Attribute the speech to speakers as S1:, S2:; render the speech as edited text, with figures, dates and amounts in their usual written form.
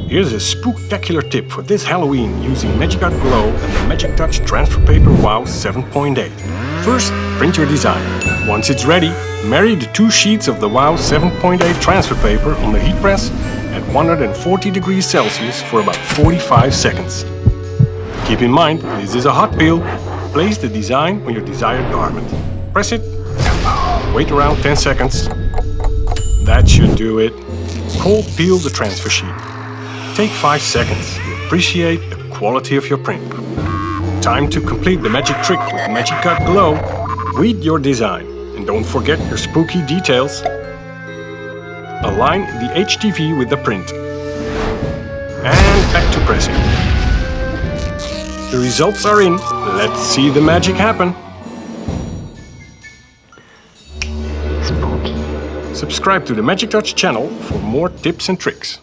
S1: Here's a spooktacular tip for this Halloween using MagiCut Glow and the MagiCTouch transfer paper WOW 7.8. First, print your design. Once it's ready, marry the two sheets of the WOW 7.8 transfer paper on the heat press at 140 degrees Celsius for about 45 seconds. Keep in mind, this is a hot peel. Place the design on your desired garment. Press it, wait around 10 seconds. That should do it. Cold peel the transfer sheet. Take 5 seconds to appreciate the quality of your print. Time to complete the magic trick with MagiCut Glow. Read your design and don't forget your spooky details. Align the HTV with the print. And back to pressing. The results are in. Let's see the magic happen.
S2: Spooky.
S1: Subscribe to the MagiCTouch channel for more tips and tricks.